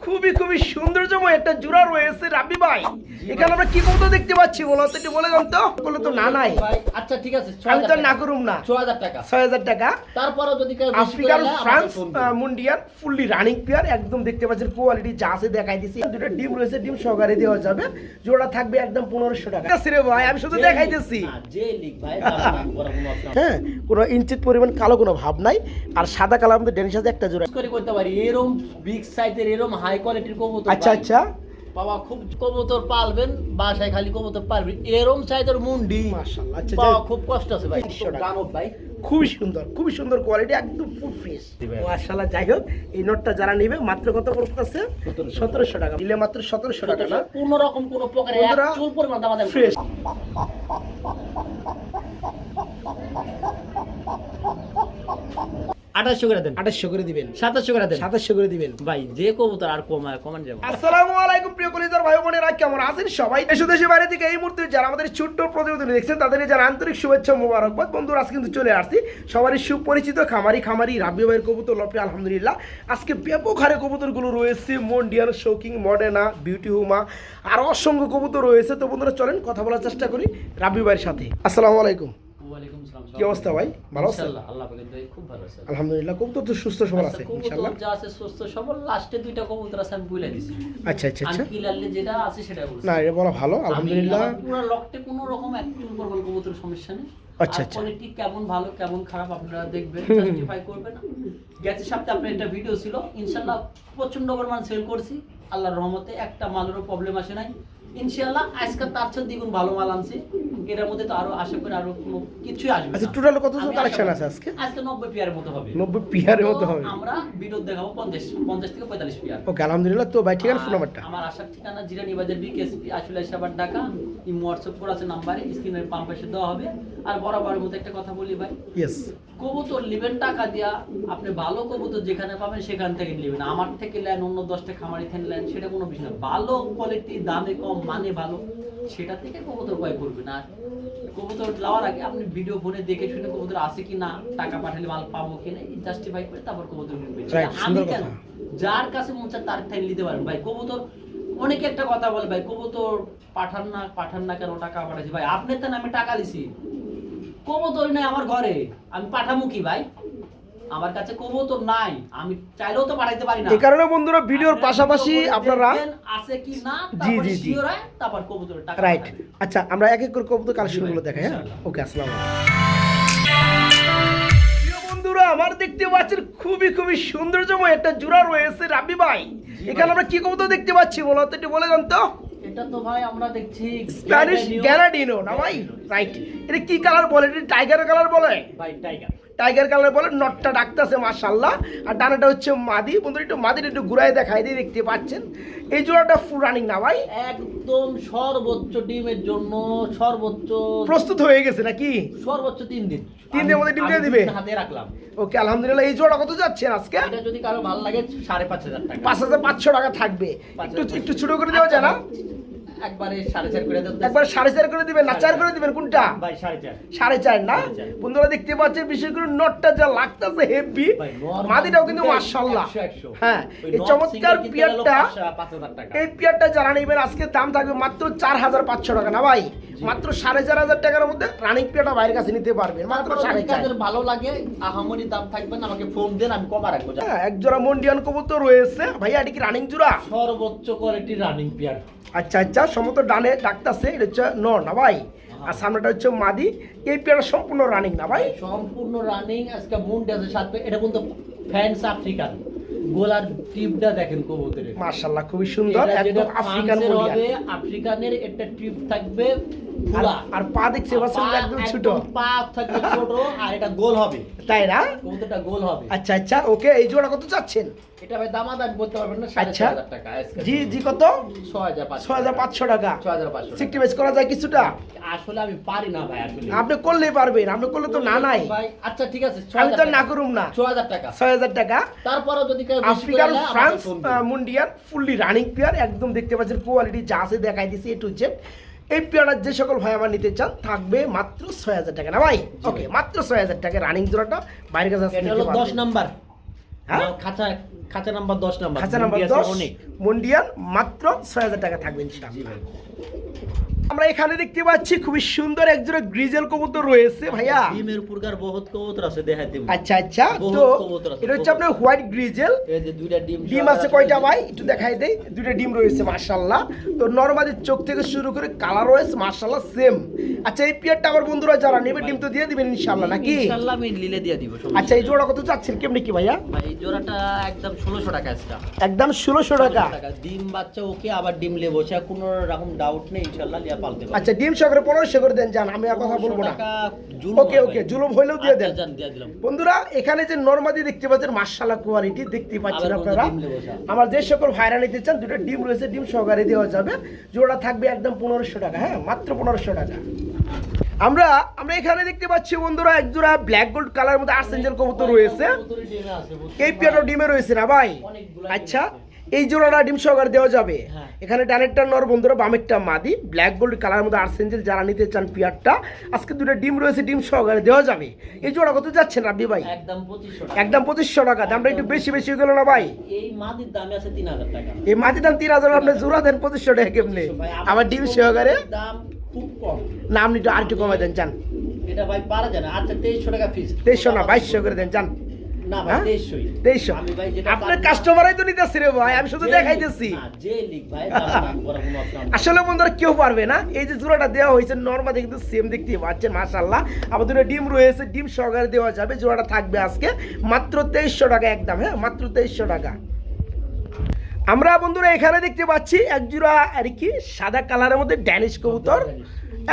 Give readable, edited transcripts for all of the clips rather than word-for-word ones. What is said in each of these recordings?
খুবই খুবই সৌন্দর্যময় একটা জোড়া রয়েছে রাবি ভাই। এখানে আমরা কি কবুতর দেখতে পাচ্ছি বলো তো, একটু বলে দাও তো। বলে তো না নাই ভাই আচ্ছা ঠিক আছে, আমি তো না করুম না। ৬০০০ টাকা ৬০০০ টাকা। তারপরও যদি কেউ বেশি করে আফ্রিকান নেয়, আমাকে ফ্রান্স ফোন দিন। মুন্ডিয়ান ফুললি রানিং পেয়ার, একদম দেখতে পাচ্ছেন কোয়ালিটি যা আছে দেখাই দিছি। দুটো ডিম রয়েছে, ডিম সহকারে দেওয়া যাবে। জোড়া থাকবে একদম ১৫০০ টাকা। ঠিক আছে রে ভাই, আমি শুধু যে দেখাইতেছি। না, যে লিগ ভাই দাম না করার কোনো option হ্যাঁ, কোনো ইঞ্চিত পরিমাণ কালো কোনো ভাব নাই। আর সাদা কালো আমাদের ডেনিশ আছে একটা জোড়া। করে করতে পারি এরকম বিগ সাইজের এরকম হাই কোয়ালিটির কবুতর। আচ্ছা ভাই। আচ্ছা, বাবা খুব কবুতর পালবেন, বাসায় খালি কবুতর পালবেন এরকম সাইজের মুন্ডি মাশাআল্লাহ। আচ্ছা পাওয়া যাই, খুব কষ্ট আছে ভাই। 100 টাকা। দানব ভাই খুবই সুন্দর কোয়ালিটি, একদম ফুল ফ্রেশ। মাশাআল্লাহ। যাই হোক, এই নোটটা যারা নেবে মাত্র কত পড়তেছে? ১৭০০ টাকা। দিলে মাত্র ১৭০০ টাকা না? কোনো রকম কোনো প্রকারে এক বন্ধুরা, চুল পরিমাণ দাম দেন ফ্রেশ। ২৮০০ করে দেন, ২৮০০ করে দিবেন, ২৭০০ করে দেন ২৭০০ করে দিবেন। ভাই। যে কবুতর আর কমান যাবে। আসসালামু আলাইকুম প্রিয় কলিজার ভাই বোনেরা, কেমন আছেন সবাই? দেশ ও দেশের বাইরে থেকে এই মুহূর্তে যারা আমাদের ছোট্ট প্রতিবেদন দেখছেন তাদের যারা আন্তরিক শুভেচ্ছা মোবারকবাদ। বন্ধুরা, আজকে কিন্তু চলে আসছি সবারই সুপরিচিত খামারি রাবি ভাইয়ের কবুতর লপে। আলহামদুলিল্লাহ আজকে ব্যাপক হারে কবুতরগুলো রয়েছে। মন্ডিয়ান, শৌকিং, মডেনা, বিউটি হুমা আর অসংখ্য কবুতর রয়েছে। তো বন্ধুরা চলেন কথা বলার চেষ্টা করি রাবি ভাইয়ের সাথে। আসসালামু আলাইকুম। ওয়ালাইকুম সালাম। কি অবস্থা ভাই? ভালো আছেন? ইনশাআল্লাহ আল্লাহ পাকের দয়ায় খুব ভালো আছে। আলহামদুলিল্লাহ, কবুতর তো সুস্থ সবল আছে কবুতর ইনশাআল্লাহ। যা আছে সুস্থ সবল। লাস্টে দুইটা কবুতর আছে আমি বলে দিছি। আচ্ছা আচ্ছা আচ্ছা, আনকিলারলি যেটা আছে সেটা বলছি। না এটা বলা ভালো আলহামদুলিল্লাহ। আমি পুরো লকটে কোনো রকম একটু করবেন কবুতর সমস্যা নেই। আচ্ছা, আচ্ছা। কোয়ালিটি কেমন ভালো কেমন খারাপ আপনারা দেখবেন, জাস্টিফাই করবেন। গেছে সপ্তাহে আপনার একটা ভিডিও ছিল, ইনশাআল্লাহ প্রচন্ড পরিমাণ সেল করছি আল্লাহর রহমতে, একটা মালেরও প্রবলেম আসে নাই। ইনশাআল্লাহ আজকে তার চেয়ে দ্বিগুণ ভালো মাল আনছি। এর মধ্যে তো আরো আশা করি আরো কোনো কিছুই আসবে আচ্ছা, না। টোটাল কত আমি কালেকশন আশা আছে করি আজকে? আজকে 90 পিয়ারের মতো হবে। 90 পিয়ারের মতো তো হবে। আমরা ভিডিও দেখাবো 50 থেকে 45 পিয়ার। ওকে আলহামদুলিল্লাহ। তো ভাই ঠিকানা ফোন নাম্বারটা? আমার আসার ঠিকানা জিরানী বাজার বিকেএসপি আসলে সাবার ঢাকা। ইমো হোয়াটসঅ্যাপ করা আছে নাম্বারে, স্ক্রিনের বাম পাশে দেওয়া হবে। আর বরাবরের মতো একটা কথা বলি ভাই, ইয়েস। কবুতর নেবেন টাকা দিয়া, আপনি ভালো কবুতর যেখানে পাবেন সেখান থেকে নেবেন। আমার থেকে নেন, অন্য 10টা খামারি থেকে নেন, সেটা কোনো বিষয় না। ভালো কোয়ালিটি, দামে কম, মানে ভালো, সেটা থেকে কবুতর ক্রয় করবেন। আর কবুতর নেওয়ার আগে আপনি ভিডিও ফোনে দেখে শুনে কবুতর আছে কি না, টাকা পাঠালে মাল পাবো কিনা জাস্টিফাই করে তারপর কবুতর কিনবেন। Right, আমি সুন্দর কেন, কথা। যার কাছে মন চায় তার থেকে নিতে পারেন ভাই। কবুতর অনেকে একটা কথা বলে ভাই, কবুতর পাঠান না কেন, টাকা পাঠাচ্ছি ভাই। আপনার তো আমি টাকা দিছি, কবুতর নাই আমার ঘরে, আমি পাঠামু কি ভাই? আমার কাছে কবুতর নাই, আমি চাইলেও তো পাঠাইতে পারি না। এই কারণে বন্ধুরা ভিডিওর পাশাপাশি আপনারা আছে কি না জি, তারপর জি, জি। শিওর হয়, তারপর কবুতরের টাকা রাইট। পাঠাবেন। আচ্ছা, আমরা এক এক করে কবুতর কালেকশনগুলো দেখাই। হ্যাঁ, ওকে, আসসালামু আলাইকুম। প্রিয় বন্ধুরা, আমার দেখতে পাচ্ছেন খুবই খুবই সৌন্দর্যময় একটা জোড়া রয়েছে রাবি ভাই। এখানে আমরা কি কবুতর দেখতে পাচ্ছি বলো তো, একটু বলে দাও তো। এটা তো ভাই আমরা দেখছি স্প্যানিশ গ্যানাডিনো না ভাই? রাইট। এটা কি কালার বলে? এটা টাইগার কালার বলে? ভাই টাইগার। টাইগার কালার বলে। নটটা ডাকতেছে মাশাআল্লাহ। আর ডানাটা হচ্ছে মাদি। বন্ধুরা একটু মাদিটা একটু ঘুরায় দেখাই দিয়ে, দেখতে পাচ্ছেন এই জোড়াটা ফুল রানিং না ভাই? একদম সর্বোচ্চ ডিমের জন্য সর্বোচ্চ প্রস্তুত হয়ে গেছে নাকি? সর্বোচ্চ 3 দিন। 3 দিনের মধ্যে ডিম দিয়ে দিবে? হাতে রাখলাম। ওকে আলহামদুলিল্লাহ। এই জোড়া কত যাচ্ছেন আজকে? এটা যদি কারো ভালো লাগে 5,500 টাকা। ৫,৫০০ টাকা থাকবে। একটু ছোট করে দেওয়া যায় না? একবারে 4.5 করে দেন। একবার 4.5 করে দিবেন না 4 করে দিবেন? কোনটা? ভাই 4.5। 4.5 না? 4.5 বন্ধুরা দেখতে পাচ্ছেন বিশেষ করে নটটা যা লাগতেছে হেভি। ভাই, normal মাদিটাও কিন্তু দুইটাই মাশাআল্লাহ। 100 হ্যাঁ, ওই এই নট চমৎকার সিঙ্গেল কিনতে গেলেও পিয়ারটা, 5,000 টাকা। এই পিয়ারটা যারা নেবেন আজকে দাম থাকবে মাত্র 4,500 টাকা না ভাই? মাত্র 4,500 টাকার মধ্যে রানিং পিয়ারটা বাইরের কাছে নিতে পারবেন মাত্র তারপর যদি 4.5। কাদের ভালো লাগে আহামরি দাম থাকবে না, আমাকে ফোন দেন, আমি কমা রাখবো। হ্যাঁ, এক জোড়া মন্ডিয়ান কবুতর রয়েছে ভাইয়া। এটা কি রানিং জোড়া? সর্বোচ্চ কোয়ালিটি রানিং পিয়ার। আচ্ছা আচ্ছা, সমস্ত ডানে ডাকতেছে। এটা হচ্ছে নর না ভাই? আর সামনেটা হচ্ছে মাদি। এই পেয়ারটা সম্পূর্ণ রানিং না ভাই? সম্পূর্ণ রানিং। আজকে মুন্ডে আছে সাথে। এটা কিন্তু ফ্যান্স আফ্রিকান। গোলার টিপটা দেখেন কবুতরের, মাশাআল্লাহ খুবই সুন্দর। এটা একদম যেটা আফ্রিকান ফ্রান্সের মন্ডিয়ান। হবে, আফ্রিকানের একটা টিপ থাকবে ফুলা। আর পা দেখছে বাচ্চা একদম ছোট। পা থাকবে ছোট, আর এটা গোল হবে। তাই না? কবুতরটা গোল হবে। আচ্ছা আচ্ছা, ওকে। এই জোড়া কত চাচ্ছেন? এটা ভাই দামাদামি করতে পারবেন না, আচ্ছা। 4,500 টাকা আজকে। জি জি, কত? 6,500 টাকা। 6,500 সিক্রিফাইস করা যায় কিছুটা? আসলে আমি পারি না ভাই, আসলে আপনি করলেই পারবেন, আপনি করলে তো না নাই। ভাই আচ্ছা ঠিক আছে, আমি তো না করুম না। 6,000 টাকা। 6,000 টাকা। তারপরও যদি কেউ বেশি করে আফ্রিকান নেয়, আমাকে ফ্রান্স ফোন দিন। মুন্ডিয়ান ফুললি রানিং পেয়ার, একদম দেখতে পাচ্ছেন কোয়ালিটি যা আছে দেখাই দিছি A to Z। এই পেয়ারটা যে সকল ভাই আমার নিতে চান থাকবে মাত্র 6,000 টাকা না ভাই? ওকে, মাত্র 6,000 টাকা রানিং জোড়াটা বাইরের কাছে আসতে এটা নিতে হলো 10 পারবেন। নাম্বার। হ্যাঁ খাঁচা নাম্বার 10 নাম্বার খাঁচা নাম্বার মুরগি আছে 10 অনেক। মন্ডিয়াল মাত্র 6000 টাকা থাকবে ইনশাআল্লাহ। আমরা এখানে দেখতে পাচ্ছি খুবই সুন্দর একজোড়া গ্রিজেল কবুতর রয়েছে ভাইয়া। ডিমের উপরকার বহুত কবুতর আছে দেখাই দেব। আচ্ছা আচ্ছা, বহুত তো কবুতর আছে, এটা হচ্ছে আপনার হোয়াইট গ্রিজেল। এই যে দুইটা ডিম ডিম আছে কয়টা ভাই একটু দেখাই দেই। দুইটা ডিম রয়েছে মাশাআল্লাহ। তো নরমালি চোখ থেকে শুরু করে কালার রয়েছে মাশাআল্লাহ সেম। আচ্ছা এই পেয়ারটা আমার বন্ধুরা যারা নেবে ডিম তো দিয়ে দিবেন ইনশাআল্লাহ নাকি? ইনশাআল্লাহ আমি লিলে দিয়ে দিব। আচ্ছা এই জোড়া কত চাচ্ছেন কেমনে কি ভাইয়া? ভাই এই জোড়াটা একদম 1600 টাকা আছে। একদম 1600 টাকা। ডিম বাচ্চা ওকে, আবার ডিম লেবো, সে কোনো রকম ডাউট নেই, ইনশাআল্লাহ লিয়া পালতে পারবে। আচ্ছা ডিম সহকারে 1500 করে দেন জান, আমি আর কথা বলবো না। ওকে ওকে জুলুম হইলেও দিয়ে দেন। দিয়ে দিলাম। বন্ধুরা এখানে যে নরমাদি দেখতে পাচ্ছেন মাশাআল্লাহ কোয়ালিটি দেখতে পাচ্ছেন আবার আপনারা। ডিম লেবো স্যার। আমার যে সকল ভাইরা নিতে চান দুটো ডিম রয়েছে, ডিম সহকারে দেওয়া যাবে। জোড়া থাকবে একদম 1500 টাকা, হ্যাঁ মাত্র 1500 টাকা। আমরা এখানে দেখতে পাচ্ছি বন্ধুরা এক জোড়া ব্ল্যাক গোল্ড কালারের মধ্যে আর্সেঞ্জেল কবুতর রয়েছে। এই পেয়ারটা ডিমে রয়েছে না ভাই? আচ্ছা এই জোড়াটা ডিম সহকারে দেওয়া যাবে। হ্যাঁ। এখানে ডানেরটা নর বন্ধুরা, বামেরটা মাদি। ব্ল্যাক গোল্ড কালারের মধ্যে আর্সেঞ্জেল যারা নিতে চান পেয়ারটা আজকে দুটো ডিম রয়েছে, ডিম সহকারে দেওয়া যাবে। এই জোড়া কত যাচ্ছেন রাব্বি ভাই? একদম 2500 টাকা। একদম 2500 টাকা। দামটা একটু বেশি বেশি হয়ে গেল না ভাই? এই মাদির দাম আছে 3000 টাকা। এই মাদি দাম 3000, আপনি জোড়া দেন 2500 টাকা কেমনে? ভাই, আবার ডিম সহকারে দাম খুব কম। না আপনি একটু আরেকটু কমাই দেন চান। এটা ভাই পারা যায় না। আচ্ছা 2300 টাকা ফিক্স। 2300 না 2200 করে দেন চান। না ভাই হ্যাঁ? 2300 2300 আমি ভাই যেটা আপনার পারি না- কাস্টমারই তো নিতেছি রে ভাই, আমি শুধু যে দেখাইতেছি। লিখ, না, যে লিখ ভাই দাম দাম করার কোনো option নেই। আসলে বন্ধুরা কেউ পারবে না। এই যে জোড়াটা দেওয়া হয়েছে নরমালি কিন্তু সেম দেখতে পাচ্ছেন মাশাআল্লাহ। আবার দুটো ডিম রয়েছে, ডিম সহকারে দেওয়া যাবে। জোড়াটা থাকবে আজকে মাত্র 2300 টাকা একদম, হ্যাঁ মাত্র 2300 টাকা। আমরা বন্ধুরা এখানে দেখতে পাচ্ছি এক জোড়া আর কি সাদা কালারের মধ্যে ড্যানিশ কবুতর,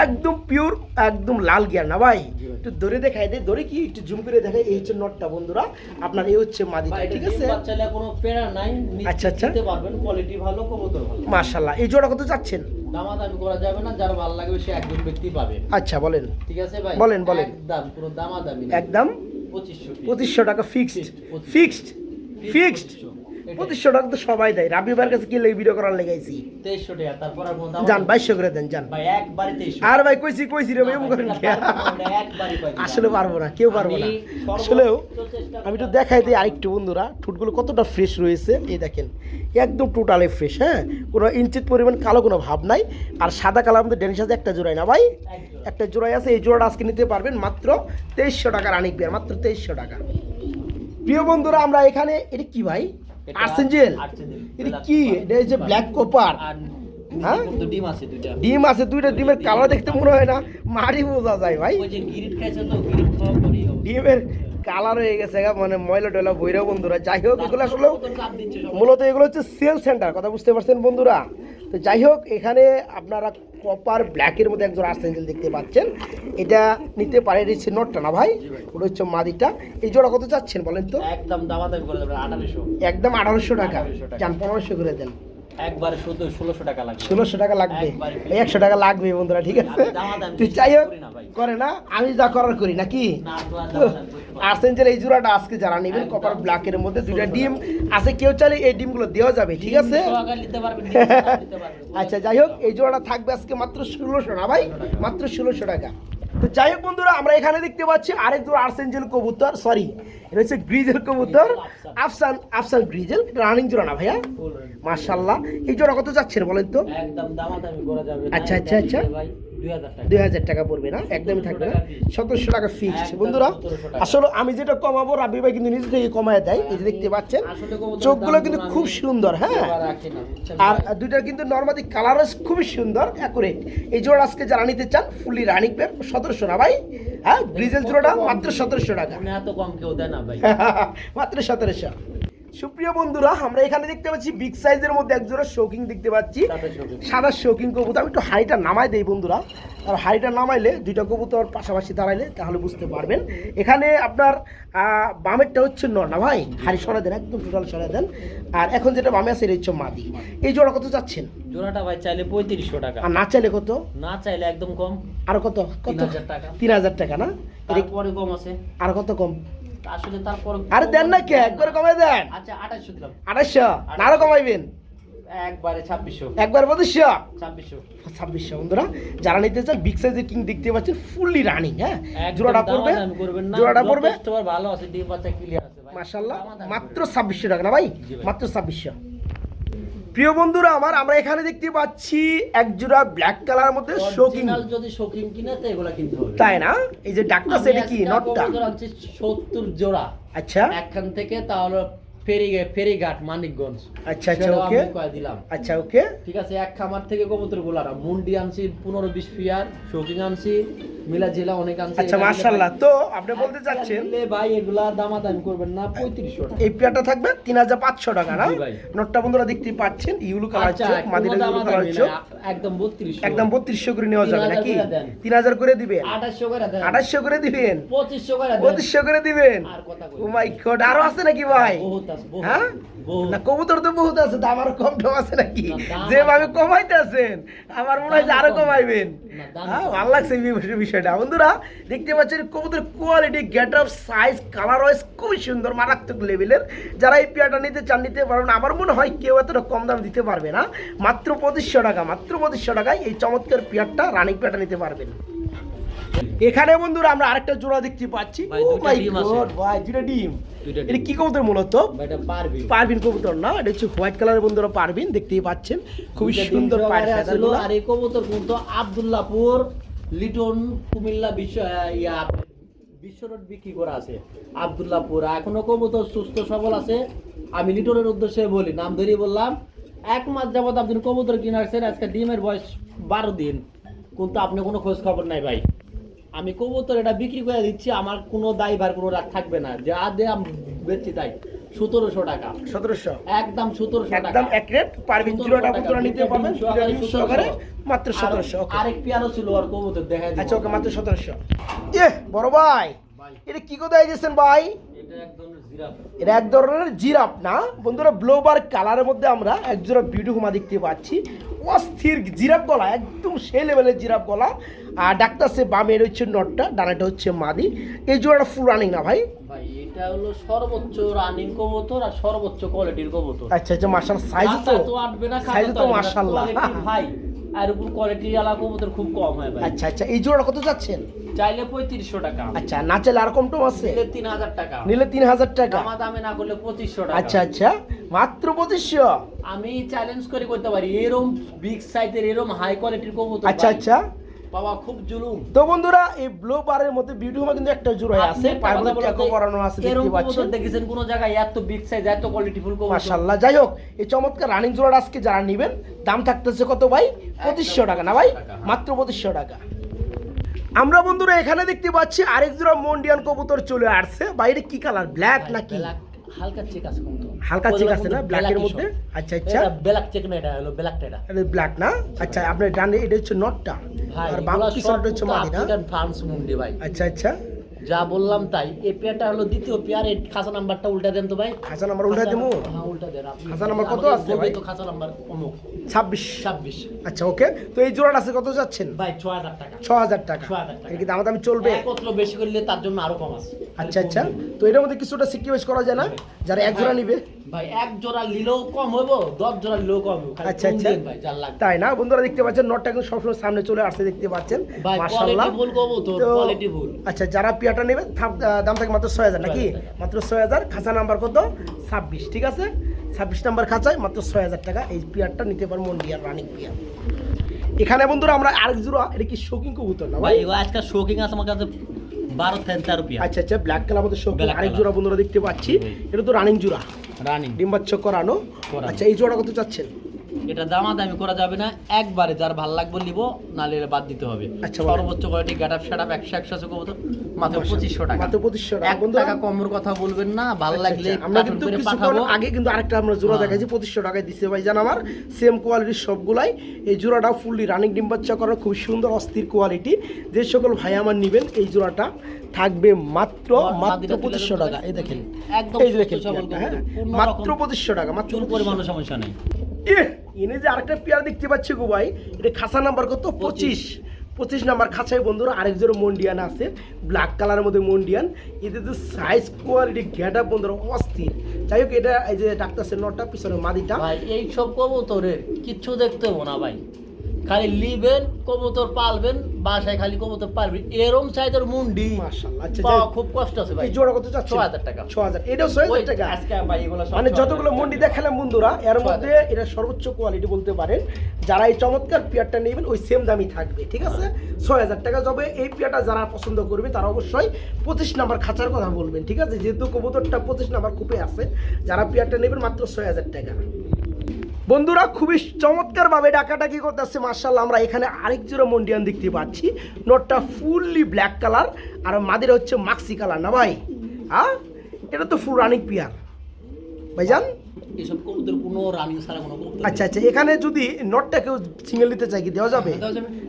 একদম পিওর, একদম লাল গিয়ার না ভাই? একটু ধরে দেখাই দে, ধরে কি একটু জুম করে দেখাই। এই হচ্ছে নটটা বন্ধুরা আপনার, এই হচ্ছে মাদিটা, ভাই, ঠিক এটা আছে? ডিম বাচ্চালে কোনো পেরা নাই, আচ্ছা, আচ্ছা। নিতে পারবেন, কোয়ালিটি ভালো, কবুতর ভালো। মাশাআল্লাহ। এই জোড়া কত চাচ্ছেন? দামাদামি করা যাবে না, যার ভালো লাগবে সে একজন ব্যক্তি পাবে। আচ্ছা বলেন। ঠিক আছে ভাই? বলেন, বলেন। একদম কোনো দামাদামি না। একদম 2500 টাকা ফিক্সড, ফিক্সড, ফিক্সড। 2500 টাকা তো সবাই দেয়। রাবি ভাইয়ের কাছে কি লেগে ভিডিও করার লেগাইছি? 2300 টাকা, তারপর আর কোনো যান 2200 করে দেন যান। ভাই একবারে 2300। আর ভাই কইছি রে ভাই, করেন কি? একবারই পাই। আসলে পারবো না, কেউ পারবো না। আসলেও আমি একটু দেখাই দিই আরেকটু বন্ধুরা, ঠোঁটগুলো কতটা ফ্রেশ রয়েছে এই দেখেন, একদম টোটালি ফ্রেশ, হ্যাঁ কোনো ইঞ্চিত পরিমাণ কালো কোনো ভাব নাই। আর সাদা কালার মধ্যে ডেনিশ আছে একটা জোড়াই না ভাই? একটা জোড়াই আছে। এই জোড়াটা আজকে নিতে পারবেন মাত্র 2300 টাকার আনিক বিয়ার, মাত্র 2300 টাকা। প্রিয় বন্ধুরা আমরা এখানে, এটা কি ভাই? আর্সেঞ্জেল। এটা কি? এটা এই যে ব্ল্যাক কপার। হ্যাঁ? কিন্তু ডিম আছে দুইটা। ডিম আছে দুইটা, ডিমের কালার দেখতে মনে হয় না মারি বোঝা যায় ভাই। ওই যে গিরিট খাইছে তো, গিরিট খাওয়া পরেই হবে। ডিমের কালার হয়ে গেছে মানে ময়লা টয়লা বইরা বন্ধুরা। যাই হোক এগুলো আসলে চাপ দিচ্ছে সব। মূলত এগুলো হচ্ছে সেল সেন্টার, কথা বুঝতে পারছেন বন্ধুরা। তো যাই হোক এখানে আপনারা কপার ব্ল্যাকের মধ্যে একজন আর্সেঞ্জেল দেখতে পাচ্ছেন, এটা নিতে পারে। এটা হচ্ছে নটটা না ভাই? ওটা হচ্ছে মাদিটা। এই জোড়া কত চাচ্ছেন বলেন তো? একদম দামাদামি করে দেবেন 1800। একদম 1800 টাকা। 1800 টাকা। যান 1500 করে দেন। একবারে শুধু 1600 টাকা লাগবে। 1600 টাকা লাগবে, একবারে এই 100 টাকা লাগবে বন্ধুরা, ঠিক আছে? আমি দামাদামি তুই যাই হোক করি না ভাই। করে না, আমি যা করার করি নাকি? না তো আর দামাদামি করতে পারবো না। আর্সেঞ্জেল এই জোড়াটা আজকে যারা নেবেন একদম। কপার ব্ল্যাকের মধ্যে দুইটা ডিম আছে, কেউ চাইলে এই ডিমগুলো দেওয়া যাবে, ঠিক আছে? ডিম সহকারে নিতে পারবেন, ডিম সহকারে নিতে পারবেন। আচ্ছা যাই হোক এই জোড়াটা থাকবে আজকে মাত্র 1600 না ভাই? মাত্র 1600 টাকা। তো যাই হোক বন্ধুরা আমরা এখানে দেখতে পাচ্ছি আরেক জোড়া আর্সেঞ্জেল কবুতর, সরি এটা হচ্ছে গ্রিজেল কবুতর, আফসান গ্রিজেল। রানিং জোড়া না ভাইয়া? মাশাআল্লাহ। এই জোড়া কত যাচ্ছেন বলেন তো? একদম দামাদামি করা যাবে না। আচ্ছা, আচ্ছা, আচ্ছা। ভাই 2000 টাকা। 2000 টাকা পড়বে না, একদমই থাকবে না। 1700 টাকা ফিক্সড একদম বন্ধুরা। 1700 টাকা। আসলে আমি যেটা কমাবো রাবি ভাই কিন্তু নিজে থেকে কমায় দেয়, এই যে দেখতে পাচ্ছেন। আসলে কবুতরের চোখগুলো দাম কিন্তু গুলো খুব আমি সুন্দর, হ্যাঁ। এবার রাখি না, বুঝছেন আর ভাই? দুইটার কিন্তু নরমালি কালার খুবই সুন্দর, অ্যাকুরেট। এই জোড়া আজকে যারা নিতে চান ফুলি রানিং পেয়ার 1700 না ভাই? হ্যাঁ গ্রিজেল জোড়াটা মাত্র 1700 টাকা। মনে এত কম কেউ দেয় না ভাই। মাত্র 1700। সুপ্রিয় বন্ধুরা আমরা এখানে দেখতে পাচ্ছি বিগ সাইজের মধ্যে এক জোড়া শৌকিং দেখতে পাচ্ছি, সাদা শৌকিং কবুতর। আমি একটু হাইটা নামাই দেই বন্ধুরা, আর হাইটা নামাইলে দুইটা কবুতর পাশাপাশি দাঁড়াইলে তাহলে বুঝতে পারবেন। এখানে আপনার বামেরটা হচ্ছে নর না ভাই? হাড়ি সরা দেন, একদম টোটাল সরা দেন। আর এখন যেটা বামে আছে এটা হচ্ছে মাদি। এই জোড়া কত চাচ্ছেন? জোড়াটা ভাই চাইলে 3500 টাকা, আর না চাইলে কত? না চাইলে একদম কম। আর কত? কত? 3000 টাকা। 3000 টাকা না? তারপরে কম আছে। আর কত কম? আসলে তারপর আরে দেন না কে, একবার কমাই দেন। আচ্ছা 2800 দিলাম। 2800 না আরো কমাইবেন? একবারে 2600। একবার 2500। 2600। 2600 বন্ধুরা যারা নিতে চান বিগ সাইজের কিং দেখতে পাচ্ছেন ফুললি রানিং, হ্যাঁ একদম জোড়াটা পড়বে, দামাদামি করবেন না। জোড়াটা পড়বে যথেষ্ট ভালো আছে, ডিম বাচ্চা ক্লিয়ার আছে ভাই। মাশাআল্লাহ দামাদামি মাত্র করে। 2600 টাকা না ভাই? জি ভাই। মাত্র 2600। প্রিয় বন্ধুরা আমার, আমরা এখানে দেখতে পাচ্ছি এক জোড়া ব্ল্যাক কালারের মধ্যে শৌখিন, Original যদি শৌখিন কিনে তো এগুলা কিনতে হবে। তাই না? এই যে ডাকটা আমি সেটা কি আজকে নটটা? কবুতর আনছি 70 জোড়া। আচ্ছা একখান থেকে তাহলে ফেরিঘাট মানিকগঞ্জ। আচ্ছা, আচ্ছা, সেটাও ওকে। আমি কয়ে দিলাম। আচ্ছা ওকে। ঠিক আছে, এক খামার থেকে কবুতর গুলারা মুন্ডি আনছি 15-20 পিয়ার, শৌখিন আনছি, মিলা জেলা অনেক আনছি। আচ্ছা এটা নিলে মাশাআল্লাহ। ভাই- তো আপনি বলতে চাচ্ছেন নিলে ভাই এগুলা দামাদামি করবেন না, 3500 টাকা। এই পেয়ারটা থাকবে 3500 টাকা না? জি ভাই। নটটা বন্ধুরা দেখতেই পাচ্ছেন ইউলো কালার আচ্ছা, চোখ, মাদিরা কোনো ইউলো কালার দামাদামি চোখ, না, একদম 3200। একদম 3200 করে নেওয়া যাবে 3000 নাকি? করে দেন। 3000 করে দিবেন, 2800 করে দেন, 2800 করে দিবেন, 2500 করে দেন। 2500 করে দিবেন। আর কথা কই। ও মাই গড, আরো আছে নাকি ভাই? বহুত আছে, বহুত। হ্যাঁ বহুত। না, কবুতর তো বহুত আছে, দাম আরো কম টম আছে নাকি? না, দাম যেভাবে আছে। কমাইতেছেন আমার মনে হয় যে দাম আরো কম। কমাইবেন। না, দাম হ্যাঁ কম। ভালো লাগছে এই বিষয়টা। বন্ধুরা দেখতে পাচ্ছেন কবুতর quality, get up, size, colour wise খুবই সুন্দর, মারাত্মক লেভেলের। যারা এই পেয়ারটা নিতে চান নিতে পারবেন। আমার মনে হয় কেউ এতটা কম দাম দিতে পারবে না। মাত্র 2500 টাকা, মাত্র 2500 টাকায় এই চমৎকার পেয়ারটা, রানিং পেয়ারটা নিতে পারবেন। এখানে বন্ধুরা আমরা আরেকটা জোড়া দেখতে পাচ্ছি। ভাই, ও দুইটা মাই ডিম আছে। গড ভাই, দুইটা ডিম। দুইটা ডিম। এটা কি কবুতর মূলত? ভাই এটা পারবি। পারবিন কবুতর না, এটা হচ্ছে হোয়াইট কালারের বন্ধুরা পারবিন, দেখতেই পাচ্ছেন খুবই দুইটা ডিম সুন্দর সহকারে পায়ের আছিল। ফেদারগুলো। আর এই কবুতর কিন্তু আব্দুল্লাহপুর লিটন কুমিল্লা বিশ্ব রোড বিক্রি করা আছে। আব্দুল্লাহপুর এখনো কবুতর সুস্থ সবল আছে। আমি লিটনের উদ্দেশ্যে বলি, নাম ধরেই বললাম। 1 মাস যাবত আপনি কবুতর কিনে আসছেন, আজকে ডিমের বয়স 12 দিন, কিন্তু আপনি কোনো খোঁজ খবর নাই ভাই। আমি কবুতর এটা বিক্রি করে দিচ্ছি, আমার কোনো দায়ভার কোনো রাগ থাকবে না। যা দিয়ে আমি বেচছি তাই 1700 টাকা, 1700 একদম 1700 টাকা, একদম এক রেট। পারবিন 1700 জোড়াটা টাকা, বন্ধুরা নিতে দুইটা পারবেন ডিম সহকারে দুইটা ডিম সহকারে 1700 মাত্র 1700। ওকে আরেক পেয়ারও ছিল আর কবুতর দেখাই দিব। আচ্ছা ওকে, মাত্র 1700। বড় ভাই, ভাই, এটা কি কোথায় দিয়েছেন ভাই? এটা একদম জিরাফ। এটা এক ধরনের জিরাফ না বন্ধুরা, ব্লোবার কালারের মধ্যে আমরা এক জোড়া বিউটি হুমা দেখতে পাচ্ছি। অস্থির জিরাফ গলা, একদম সেই লেভেলের জিরাফ গলা। আর ডাক্তার সে বামে এটা হচ্ছে নটটা, ডানাটা হচ্ছে মাদি। এই জোড়াটা ফুল রানিং না ভাই? ভাই এটা হলো সর্বোচ্চ রানিং কবুতর আর সর্বোচ্চ কোয়ালিটির কবুতর। আচ্ছা আচ্ছা মাশাআল্লাহ, সাইজ তো কাঁচা তো আটবে না, সাইজ খাঁচা তো আটবে না। মাশাআল্লাহ। Quality ভাই, আর উপর কোয়ালিটি আলা কবুতর খুব কম হয় ভাই। আচ্ছা আচ্ছা, এই জোড়াটা কত যাচ্ছেন? চাইলে 3500 টাকা, আচ্ছা না চাইলে আর কম টম আছে? নিলে 3000 টাকা, নিলে 3000 টাকা। দামা দামে না করলে 2500 টাকা। আচ্ছা আচ্ছা, মাত্র 2500। আমি চ্যালেঞ্জ করে করতে পারি, এরকম বিগ সাইজের এরকম হাই কোয়ালিটির কবুতর আচ্ছা ভাই, আচ্ছা। বাবা খুব জুলুম। তো বন্ধুরা এই ব্লু বারের মধ্যে বিউটি হোমা কিন্তু একটা জোড়াই আছে, আপনি একটা পায়ের কথা মধ্যে বলতে, ট্যাগও করানো আছে এরকম দেখতে পাচ্ছেন। কবুতর দেখেছেন কোন জায়গায় এত বিগ সাইজ এত কোয়ালিটিফুল কবুতর? মাশাআল্লাহ। যাই হোক, এই চমৎকার রানিং জোড়াটা আজকে যারা নেবেন দাম থাকতেছে কত ভাই? 2500 টাকা না ভাই? 2500 টাকা। মাত্র 2500 টাকা। আমরা বন্ধুরা এখানে দেখতে পাচ্ছি আরেক জোড়া মন্ডিয়ান কবুতর চলে আসছে। বাইরে কি কালার, ব্ল্যাক নাকি? ব্ল্যাক, হালকা চেক আছে কিন্তু, হালকা চেক আছে না ব্ল্যাকের মধ্যে? আচ্ছা আচ্ছা, এটা ব্ল্যাক চেক না, এটা হলো ব্ল্যাক টেডা এটা ব্ল্যাক না? আচ্ছা আপনার ডানে এটা হচ্ছে নটটা ভাই। আর বাম এগুলা পিছনটা সব হচ্ছে মাদি না? আফ্রিকান ফ্রান্স মুন্ডি ভাই, আচ্ছা আচ্ছা, যা বললাম তাই। এই পেয়ারটা হলো দ্বিতীয় পেয়ার, এই খাঁচা নাম্বারটা উল্টা দেন তো ভাই। খাঁচা নাম্বার উল্টা দেবো? হ্যাঁ উল্টা দেন আপনি। খাঁচা নাম্বার কত আমাদের আছে গবে ভাই? তো খাঁচা নাম্বার অমুক 26। 26। আচ্ছা ওকে। তো এই জোড়াটা আছে কত যাচ্ছেন? ভাই 6000 টাকা। 6000 টাকা। 6000 টাকা। এর কি দামাদামি চলবে? একত্র বেশি করলে তার জন্য আরো কম আছে। আচ্ছা আচ্ছা, তো এটার মধ্যে কিছুটা সিকিউরিজ করা যায় না যারা এক জোড়া নিবে? ভাই এক জোড়া নিলেও কম হইব, 10 জোড়া নিলেও কম হইব। খালি আচ্ছা ফোন আচ্ছা, দিন ভাই, যার লাগবে। তাই না বন্ধুরা? দেখতে পাচ্ছেন নটটা কিন্তু সবসময় সামনে চলে আসছে, দেখতে পাচ্ছেন ভাই মাশাআল্লাহ। কোয়ালিটি ফুল কবুতর, তো কোয়ালিটি ফুল। আচ্ছা, যারা পিয়াটা নেবে দাম থাকে মাত্র 6000 নাকি? 6000 টাকা। মাত্র 6000। খাঁচা নাম্বার কত? 26। ঠিক আছে, 26 নাম্বার খাঁচায় মাত্র 6000 টাকা এই পিয়ারটা নিতে পারবো, মন্ডিয়ার রানিং পিয়ার। এখানে বন্ধুরা আমরা আরেক জোড়া, এটা কি শৌকিং কবুতর না ভাই ভাই? এগুলো আজকাল শোকিং আছে আমার কাছে 12-13 রুপিয়া। আচ্ছা আচ্ছা, ব্ল্যাক কালার মধ্যে শৌকিং Black আরেক color। জোড়া বন্ধুরা দেখতে পাচ্ছি। এটা তো রানিং জোড়া, রানিং ডিম বাচ্চা করানো। করানো। আচ্ছা, এই জোড়া কত চাচ্ছেন? এটা দামাদামি করা যাবে না, একবারে যার ভালো লাগবে নিব, নালে বাদ দিতে হবে। আচ্ছা, বলেন। সর্বোচ্চ কোয়ালিটি গেটআপ সেটআপ 100 আছে কবুতর, মাত্র 2500 টাকা। মাত্র 2500 টাকা 1 বন্ধুরা। টাকা কমর কথা বলবেন না, ভালো আচ্ছা, লাগলে আচ্ছা, আমরা কার্টুন কিন্তু করে কিছুক্ষণ পাঠাবো। আগে কিন্তু আরেকটা আমরা জোড়া হ্যাঁ। দেখাইছি 2500 টাকায় দিছে ভাইজান আমার, সেম কোয়ালিটির সবগুলাই। এই জোড়াটা ফুললি রানিং ডিম বাচ্চা করা, খুব সুন্দর অস্থির কোয়ালিটি। যে সকল ভাই আমার নেবেন এই জোড়াটা থাকবে মাত্র মাত্র 2500 টাকা। এই দেখেন, একদম এই যে দেখেন সুস্থ সবল পেয়ারটা, হ্যাঁ, কবুতর, কোনো মাত্র রকম 2500 টাকা, মাত্র চুল 2500 পরিমাণ সমস্যা নেই। এনে যে আরেকটা পেয়ার দেখতে পাচ্ছি গো ভাই, এটা খাঁচা নাম্বার কত? 25 নাম্বার খাঁচায় বন্ধুরা আরেক জোড়া মন্ডিয়ান আছে, ব্ল্যাক কালারের মধ্যে মন্ডিয়ান। এদের যে সাইজ কোয়ালিটি ঘেটা বন্ধুরা অস্থির। যাই হোক, এটা এই যে ডাক্তার নটটা পিছনে মাদিটা। ভাই এই সব কবুতরের কিচ্ছু দেখতে হবো না ভাই, খালি লিবেন কবুতর পালবেন বাসায় খালি কবুতর পালবেন এরম সাইজের মুন্ডি মাশাআল্লাহ। আচ্ছা পাওয়া খুব কষ্ট আছে ভাই এই জোড়া কত যাচ্ছে? ৬০০০ টাকা ৬০০০। এটাও ৬০০০ টাকা। আজকে ভাই এগুলো সব মানে ৬০০০ যতগুলো টাকা। মন্ডি দেখালাম বন্ধুরা এর মধ্যে এটা সর্বোচ্চ কোয়ালিটি বলতে পারেন। যারা এই চমৎকার পেয়ারটা নেবেন ওই সেম দামই থাকবে, ঠিক আছে? ৬০০০ টাকা যাবে। এই পেয়ারটা যারা পছন্দ করবে তারা অবশ্যই 25 নাম্বার খাঁচার কথা বলবেন, ঠিক আছে? যেহেতু কবুতরটা 25 নাম্বার কূপে আছে, যারা পেয়ারটা নেবেন মাত্র ৬০০০ টাকা। বন্ধুরা খুবই চমৎকারভাবে ডাকাডাকি করতেছে মাশাআল্লাহ। আমরা এখানে আরেক জোড়া মন্ডিয়ান দেখতে পাচ্ছি। নটটা ফুললি ব্ল্যাক কালার আর মাদিরা হচ্ছে মাক্সি কালার, না ভাই? হ্যাঁ, এটা তো ফুল রানিং পেয়ার ভাইজান। এসব কবুতর কোনো রানিং ছাড়া কোনো কবুতর আচ্ছা আচ্ছা, এখানে যদি নটটা কেউ সিঙ্গেল নিতে চাই কি দেওয়া যাবে?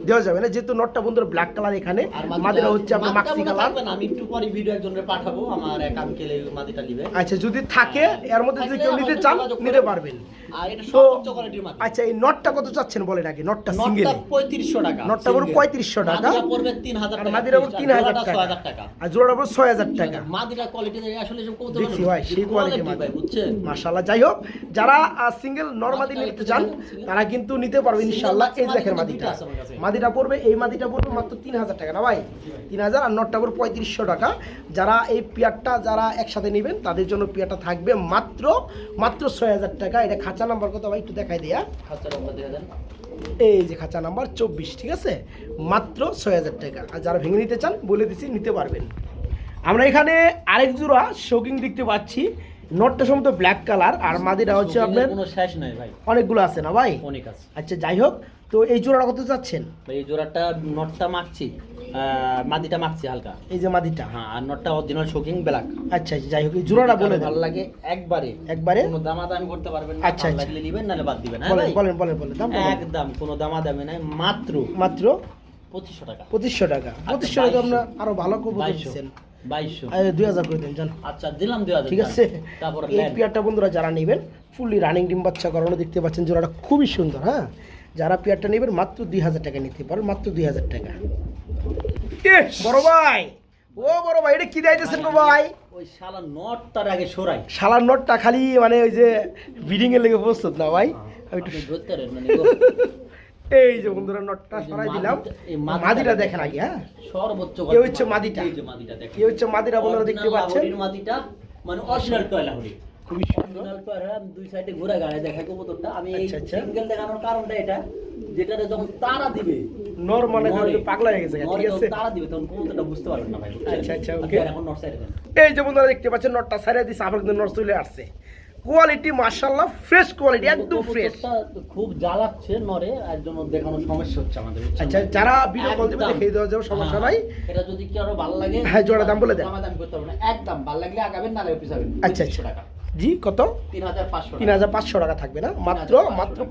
দেওয়া যাবে না, যেহেতু নটটা বন্ধুরা ব্ল্যাক কালার, এখানে মাদিরা হচ্ছে আপনার মাক্সি কালার। আমি একটু পরে ভিডিও একজনের পাঠাবো, আমার এক আঙ্কেল এই মাদিটা নিবে। আচ্ছা, যদি থাকে এর মধ্যে যদি কেউ নিতে চান নিতে পারবেন। আর এটা তো সর্বোচ্চ কোয়ালিটির মাদি। আচ্ছা, এই নটটা কত চাচ্ছেন বলেন আগে? নটটা সিঙ্গেল নটটা 3500 টাকা। নটটা পুরো 3500 টাকা। মাদিরা পড়বে 3000 আর টাকা। মাদিরা পুরো 3000 টাকা। 6000 টাকা। আর জোড়াটা পুরো 6000 টাকা। মাদিরা কোয়ালিটি আসলে সব কবুতর দেখছি ভাই, সেই কোয়ালিটি মাদি, বুঝছেন? মাশাআল্লাহ। যাই হোক, যারা সিঙ্গেল নরমাদি নিতে চান তারা কিন্তু নিতে পারবে ইনশাআল্লাহ। এই দেখেন মাদিটা, মাদিটা পড়বে, এই মাদিটা পড়বে মাত্র 3000 টাকা, না ভাই? 3000। আর নটটা পড়বে 3500 টাকা। যারা এই পেয়ারটা যারা একসাথে নেবেন তাদের জন্য পেয়ারটা থাকবে মাত্র 6000 টাকা। এটা খাঁচা নাম্বার কত ভাই একটু দেখাই দিয়া? খাঁচা নাম্বার দিয়ে দেন। এই যে খাঁচা নাম্বার 24, ঠিক আছে? মাত্র 6000 টাকা। আর যারা ভেঙে নিতে চান বলে দিছি, নিতে পারবেন। আমরা এখানে আরেক জোড়া শৌকিং দেখতে পাচ্ছি। নটটা সম্ভবত ব্ল্যাক কালার আর মাদিরা হচ্ছে আপনার কোনো শেষ নাই ভাই, অনেকগুলো আছে, না ভাই? অনেক আছে। আচ্ছা, যাই হোক, তো এই জোড়াটা কত চাচ্ছেন? ভাই এই জোড়াটা নটটা মাখছি, মাদিটা মাখছি হালকা। এই যে মাদিটা, হ্যাঁ, আর নটটা অরিজিনাল শোকিং ব্ল্যাক। আচ্ছা আচ্ছা, যাই হোক, এই জোড়াটা বলে দেন। ভালো লাগে একবারে একবারে কোনো দামাদামি করতে পারবেন না। আচ্ছা, ভালো আচ্ছা। লাগলে নেবেন, নাহলে বাদ দিবেন। হ্যাঁ বলেন ভাই, বলেন বলেন বলেন, দাম বলেন। একদম কোনো দামাদামি নাই, মাত্র মাত্র 2500 টাকা। 2500 টাকা। 2500 টাকা আমরা আরো ভালো কবুতর দিচ্ছেন। 2200। 2000 করে দেন জান। আচ্ছা, দিলাম 2000। ঠিক আছে? তারপরে এই পেয়ারটা বন্ধুরা যারা নেবেন ফুললি রানিং ডিম বাচ্চা করানো, দেখতে পাচ্ছেন জোড়াটা খুবই সুন্দর। হ্যাঁ, যারা পেয়ারটা নেবেন মাত্র 2000 টাকা নিতে পারেন, মাত্র 2000 টাকা। বড় ভাই, ও বড় ভাই, এটা কি দিতেছেন গো ভাই? ওই শালা নট তার আগে সরাই। শালার নটটা খালি মানে ওই যে বিডিং এর লেগে প্রস্তুত, না ভাই? আমি একটু আপনি ধরতে পারেন মানে গো। এই যে বন্ধুরা নটটা সরাই দিলাম। মাদিটা দেখেন আগে। হ্যাঁ, সর্বোচ্চ এই হচ্ছে মাদিটা। এই যে মাদিটা দেখেন, এই হচ্ছে মাদিরা বন্ধুরা দেখতে পাচ্ছেন। লাহোরির মাদিটা মানে অরিজিনাল টয়লা হরি, খুবই অরিজিনাল টয়লা। আমি দুই সাইডে ঘুরে গাড়ি দেখাই কবুতরটা। আমি এই আচ্ছা, আচ্ছা। সিঙ্গেল দেখানোর কারণটা এটা, যেটাতে যখন তারা দিবে নর মনে করে নরে, পাগলা হয়ে গেছে, নরে ঠিক যখন আছে? তারা দিবে তখন কবুতরটা বুঝতে পারবেন না ভাই, বুঝছেন? আচ্ছা, আচ্ছা, আপনি ওকে। আর এখন নট সাইডে দেন। এই যে বন্ধুরা দেখতে পাচ্ছেন নটটা ছাড়িয়ে দিচ্ছে, আবার কিন্তু নট চলে আসছে। কোয়ালিটি মাশাআল্লাহ, ফ্রেশ কোয়ালিটি, একদম ফ্রেশ। কবুতরটা খুব জ্বালাচ্ছে নরে, এর জন্য দেখানোর সমস্যা হচ্ছে আমাদের, বুঝছেন? আচ্ছা, যারা ভিডিও কল দিবে একদম। দেখিয়ে দেওয়া যাবে, সমস্যা নাই। এটা যদি কি আরো ভালো লাগে, হ্যাঁ, জোড়া দাম বলে দেন। দাম করতে হবে না, একদম ভালো লাগলে আগাবেন, নালে পিছাবেন। আচ্ছা, আচ্ছা। 2500 টাকা। জি, কত? 3500 টাকা। 3500 টাকা থাকবে না, মাত্র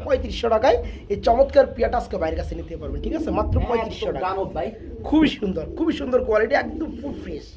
3500 টাকায় এই চমৎকার পিয়াটা আজকে বাইরের কাছে নিতে পারবেন, ঠিক আছে? মাত্র 3500 টাকা। গানব ভাই, খুবই সুন্দর কোয়ালিটি, একদম ফুল ফ্রেশ।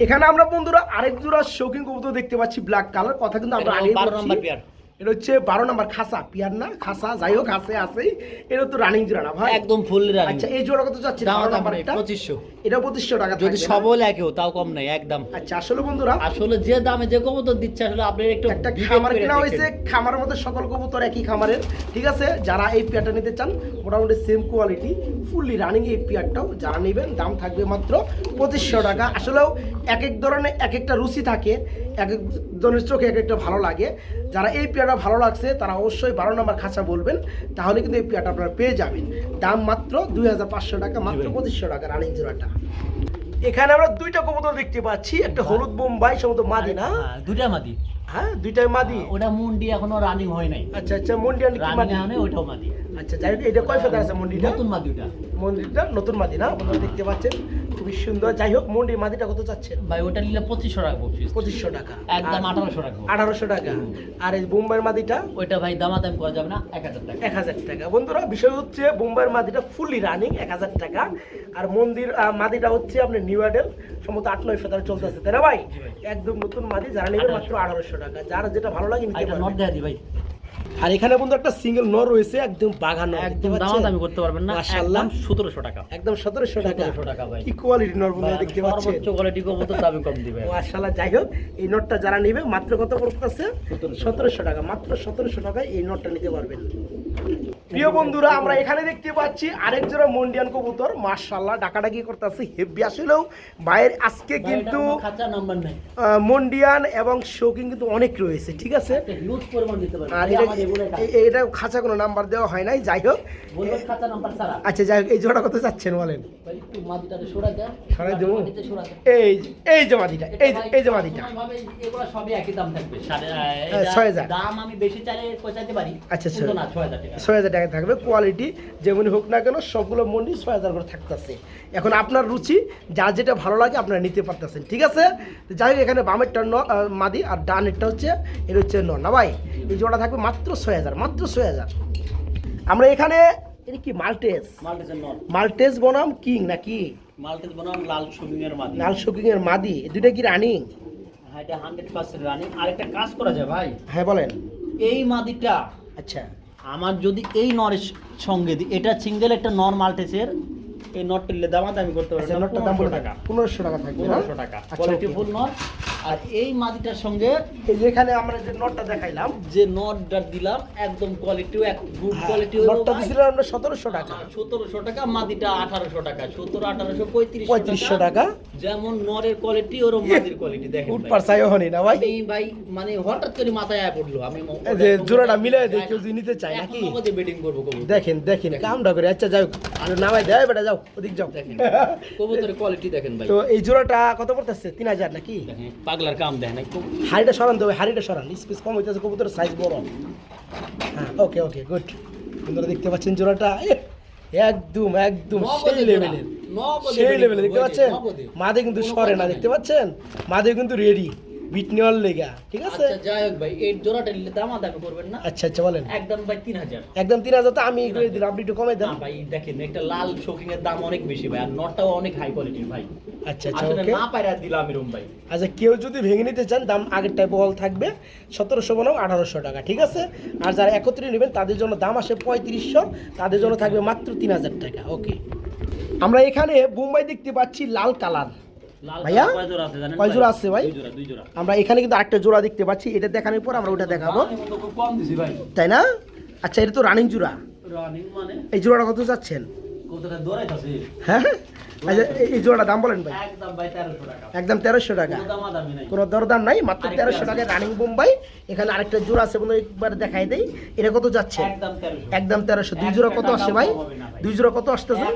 এখানে আমরা বন্ধুরা আরেক জোড়া শৌখিন কবুতর দেখতে পাচ্ছি ব্ল্যাক কালার, কথা কিন্তু আমরা আগে 12 নম্বর পেয়ার। এটা হচ্ছে 12 নাম্বার খাসা পিয়ার, না খাসা, যাই হোক আছে আছেই। এটা তো রানিং জোড়া, না ভাই? একদম ফুল রানিং। আচ্ছা, এই জোড়া কত যাচ্ছে? 12 নাম্বারটা 2500। এটা 2500 টাকা যদি থাকবে না? সবল একেও তাও কম নাই একদম। আচ্ছা, আসলে বন্ধুরা আসলে যে দামে যে কবুতর দিচ্ছে, আসলে আপনার একটু একটা বিবেক খামার করে কেনা দেখেন। হয়েছে, খামারের মধ্যে সকল কবুতর একই খামারের, ঠিক আছে? যারা এই পেয়ারটা নিতে চান মোটামুটি সেম কোয়ালিটি ফুললি রানিং এই পেয়ারটাও যারা নেবেন দাম থাকবে মাত্র 2500 টাকা। আসলেও এক এক ধরনের এক একটা রুচি থাকে, এক এক জনের চোখে এক একটা ভালো লাগে। যারা এই পেয়ারটা ভালো লাগছে তারা অবশ্যই 12 নম্বর খাঁচা বলবেন, তাহলে কিন্তু এই পেয়ারটা আপনারা পেয়ে যাবেন। দাম মাত্র 2500 টাকা, মাত্র 2500 টাকা রানিং জোড়াটা। এখানে আমরা দুইটা কবুতর দেখতে পাচ্ছি, একটা হলুদ বোম্বাই সম্ভবত মাদি, না? হ্যাঁ, দুইটা মাদি। হ্যাঁ, দুইটাই মাদি। ওটা মুন্ডি এখনো রানিং হয় নাই, আচ্ছা আচ্ছা, মন্ডিয়ান কি রানিং মাদি? হয় নাই, ওইটাও মাদি। আচ্ছা, যাই হোক, এটা কয় ফেদার আছে মন্ডিটা? নতুন মাদি ওটা। মন্দিরটা নতুন মাদি, না? আপনারা দেখতে পাচ্ছেন খুবই সুন্দর। যাই হোক, মন্ডির মাদিটা কত চাচ্ছেন? ভাই ওটা নিলে 2500 টাকা পড়ছে, 2500 টাকা। একদম 1800 টাকা। 1800 টাকা। আর এই বোম্বাইয়ের মাদিটা ওইটা ভাই দামাদাম করা যাবে না, 1000 টাকা। 1000 টাকা। বন্ধুরা, বিষয় হচ্ছে বোম্বাইয়ের মাদিটা ফুললি রানিং 1000 টাকা। আর মন্দির মাদিটা হচ্ছে আপনার নিউ অ্যাডেল, সম্ভবত 8-9 ফেদার চলতেছে, তাই না ভাই? একদম নতুন মাদি, যারা নেবেন মাত্র 1800 টাকা। যার যেটা ভালো লাগে নিতে এটা নট পারবেন। দেয়া দি ভাই। আর এখানে বন্ধু একটা সিঙ্গেল নর রয়েছে, একদম বাগানো, একদম দামাদামি করতে পারবেন না, মাশাআল্লাহ। একদম 1700 টাকা। একদম 1700 টাকা। 1700 টাকা ভাই। কি কোয়ালিটি নর বন্ধুরা ভাই, দেখতে পাচ্ছেন। সর্বোচ্চ কোয়ালিটি কবুতর দামে কম দিবে। মাশাআল্লাহ। যাই হোক, এই নটটা যারা নেবে মাত্র কত পড়তেছে? 1700 টাকা। মাত্র 1700 টাকায় এই নটটা নিতে পারবেন। প্রিয় বন্ধুরা, আমরা এখানে দেখতে পাচ্ছি আরেক জোড়া মন্ডিয়ান কবুতর। মাশাআল্লাহ, ডাকাডাকি করতেছে, হেভি। আসলেও ভাইয়ের আজকে কিন্তু খাঁচা নাম্বার নাই, মন্ডিয়ান এবং শৌকিং কিন্তু অনেক রয়েছে, ঠিক আছে। হিউজ পরিমাণ দিতে পারে। আর এটা খাঁচা কোনো নাম্বার দেওয়া হয় নাই, যাই হোক। বলবো খাঁচা নাম্বার ছাড়া। আচ্ছা, যাই হোক, এই জোড়া কত চাচ্ছেন বলেন? ভাই একটু মাটিটাতে সরা দেন, সরাই দেবো। মাটিতে সরা দেন। এই যে মাদিটা, এই যে মাদিটা। ভাবে এগুলো সবই একই দাম থাকবে। 6,000 দাম আমি বেশি চাইলে পৌঁছাতে পারি। আচ্ছা, কিন্তু না, 6,000 টাকা। 6,000 টাকা থাকবে। কোয়ালিটি যেমনই হোক না কেন, সবগুলো মন্ডি 6,000 করে থাকতেছে। এখন আপনার রুচি, যার যেটা ভালো লাগে আপনারা নিতে পারতেছেন, ঠিক আছে। যাই হোক, এখানে বামেরটা মাদি আর ডানেরটা হচ্ছে এটা হচ্ছে নর না ভাই। এই জোড়া থাকবে মাত্র 6,000, মাত্র 6,000। আমরা এখানে এটা কি মাল্টেস, মাল্টেজের নর, মাল্টেস বনাম কিং নাকি? মাল্টেজ বনাম লাল শোকিংয়ের মাদি। লাল শোকিং এর মাদি, দুইটা কি রানিং? হ্যাঁ, এটা 100% রানিং। আরেকটা কাজ করা যায় ভাই, হ্যাঁ বলেন। এই মাদিটা আচ্ছা, আমার যদি এই নরের সঙ্গে দিই, এটা সিঙ্গেল একটা নর মাল্টেসের, এই নটটা নিলে দামাদামি করতে পারবে। আচ্ছা, নটটার দাম 1500 টাকা, 1500 টাকা থাকবে না? 1500 টাকা আচ্ছা, কোয়ালিটি okay। ফুল নর। আর এই মাদিটার সঙ্গে এই যে এখানে আমরা যে নটটা দেখাইলাম, যে নটটা দিলাম, একদম কোয়ালিটিও এক গুড কোয়ালিটি। নটটা দিছিলাম আমরা 1700 টাকা, 1700 টাকা, মাদিটা 1800 টাকা, 17 1800 3500 টাকা। যেমন নরের কোয়ালিটি ওরম মাদির কোয়ালিটি দেখেন উট ভাই। পার চাইও হনি না ভাই। আমি ভাই মানে হঠাৎ করে মাথায় আয়া পড়লো, আমি এই যে জোড়াটা মিলাই দেই, কেউ যদি নিতে চায় এখন নাকি? নগদে বেটিং করবো কবুতর। দেখেন কামটা করে। আচ্ছা, যাই হোক, আর নামাই দেয় বেটা, যাও ওদিক যাও। দেখেন কবুতরের কোয়ালিটি দেখেন ভাই। তো এই জোড়াটা কত পড়তেছে? 3000 নাকি? দেখেন পাগলার কাম দেখেন একটু। হাড়িটা সরান দেবে, হাড়িটা সরান, স্পেস কম হইতেছে, কবুতরের সাইজ বড়। হ্যাঁ, ওকে ওকে, গুড। আপনারা দেখতে পাচ্ছেন জোড়াটা একদম একদম সেই লেভেলের, সেই লেভেলের। দেখতে পাচ্ছেন মাদে কিন্তু সরে না, দেখতে পাচ্ছেন মাদে কিন্তু রেডি বিট নেওয়ার লেগা, ঠিক আছে। আচ্ছা যাই হোক ভাই, এই জোড়াটা নিলে দামাদামি করবেন না? আচ্ছা আচ্ছা, বলেন। একদম ভাই 3000। একদম 3000 তো আমি করে দিলাম, আপনি একটু কমাই দেন। না ভাই দেখেন, একটা লাল শোকিং এর দাম অনেক বেশি ভাই, আর নটটাও অনেক হাই কোয়ালিটির ভাই। আচ্ছা আচ্ছা, আসলে ওকে। না পাইরা দিলাম এরকম ভাই। আচ্ছা, কেউ যদি ভেঙে নিতে চান, দাম আগেরটায় বল থাকবে 1700 বনাম 1800 টাকা, ঠিক আছে। আর যারা একত্রে নেবেন তাদের জন্য দাম আসে 3500, তাদের জন্য থাকবে মাত্র 3000 টাকা, ওকে। আমরা এখানে বোম্বাই দেখতে পাচ্ছি লাল কালার। লাল ভাইয়া, কয় জোড়া আছে জানেন? কয় জোড়া আছে ভাই? দুই জোড়া। আমরা এখানে কিন্তু আরেকটা জোড়া দেখতে পাচ্ছি, এটা দেখানোর পর আমরা ওটা দেখাবো, আমি কিন্তু খুব কম দিছি ভাই। তাই না? আচ্ছা, এটা তো রানিং জোড়া। রানিং মানে এই জোড়াটা কত যাচ্ছেন? কতটা দৌড়াইতাছে? হ্যাঁ, আচ্ছা, এই জোড়াটা দাম বলেন ভাই। একদম ভাই 1300 টাকা। একদম 1300 টাকা, কোনো দামাদামি নাই। কোনো দরদাম নাই, মাত্র আরেকটা 1300 টাকায় রানিং বোম্বাই। এখানে আরেকটা জোড়া আছে, বলে একবার দেখাই দেই, এটা কত যাচ্ছে? একদম 1300। একদম 1300। দুই জোড়া কত আসে ভাই? দুই জোড়া কত আসতেছে?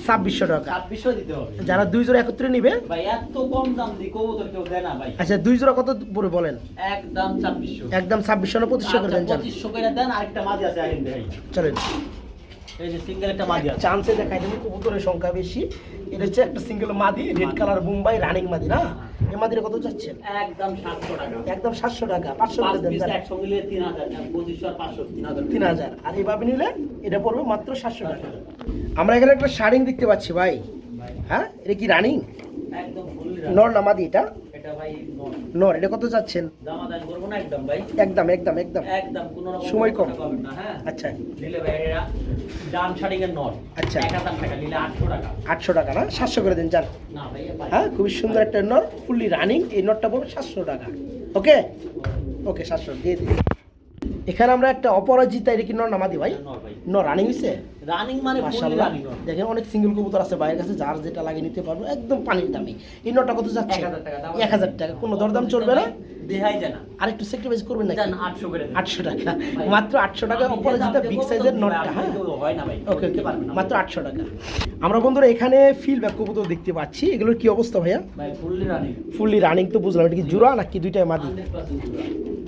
2600 টাকা। 2600 দিতে হবে। যারা দুই জোড়া একত্রে নিবে, ভাই এত কম দাম দি কবুতর কেউ দেয় না ভাই। আচ্ছা, দুই জোড়া কত পড়ে বলেন? একদম 2600। একদম 2600 না 2500 করে দেন, যান 2500 করে দেন। আরেকটা মাদি আছে আইন দেখাই। চলেন। এই যে সিঙ্গেল একটা মাদি আছে। চান্সে দেখাই দেবো, কবুতরের সংখ্যা বেশি। এটা হচ্ছে একটা সিঙ্গেল মাদি, রেড কালার বোম্বাই রানিং মাদি না? এই মাদিটা কত যাচ্ছেন? একদম 700 টাকা। একদম 700 টাকা, 500 করে দেন, যান। একসঙ্গে নিলে 3000, 2500 আর 500, 3000। 3000। আর এইভাবে নিলে এটা পড়বে মাত্র 700 টাকা। আমরা এখানে একটা শাড়িং দেখতে পাচ্ছি ভাই। হ্যাঁ, এটা কি রানিং? একদম ফুললি নর না মাদি এটা? এটা ভাই নর। এটা কত যাচ্ছেন? দামাদামি করব না একদম ভাই। একদম একদম একদম একদম কোনো রকম সময় কম। টাকা পাবেন না। হ্যাঁ, আচ্ছা নিলে ভাই এরা ডান শাড়িং এর নট। আচ্ছা। 1000 টাকা নিলে 800 টাকা। 800 টাকা না? 700 করে দেন, যান। না ভাই ভাই। হ্যাঁ, খুবই সুন্দর একটা নর, ফুললি রানিং। এই নটটা পড়বে 700 টাকা, ওকে ওকে, 700 দিয়ে দিন। এখানে আমরা একটা অপরাজিতা, এটা কি নর না মাদি ভাই? নর ভাই। নর রানিং হইছে, রানিং মানে ফুললি মাশাআল্লাহ। রানিং। দেখেন অনেক সিঙ্গেল কবুতর আছে বাইরের কাছে, যার যেটা লাগে নিতে পারবে, একদম পানির দামে। এই নটটা কত যাচ্ছে? 1000 টাকা দাম। 1000 টাকা, কোনো দরদাম চলবে না? দেখাই যায় না। আর একটু সেক্রিফাইস করবেন নাকি? জান 800 করে দেন। 800 টাকা, মাত্র 800 টাকা অপরাজিতা বিগ সাইজের নটটা। হ্যাঁ, হয় না ভাই। ওকে ওকে, মাত্র 800 টাকা। আমরা বন্ধুরা এখানে ফিল ব্যাক কবুতর দেখতে পাচ্ছি, এগুলোর কি অবস্থা ভাইয়া? ভাই ফুললি রানিং। ফুললি রানিং তো বুঝলাম, এটা কি জোড়া নাকি দুইটাই মাদি?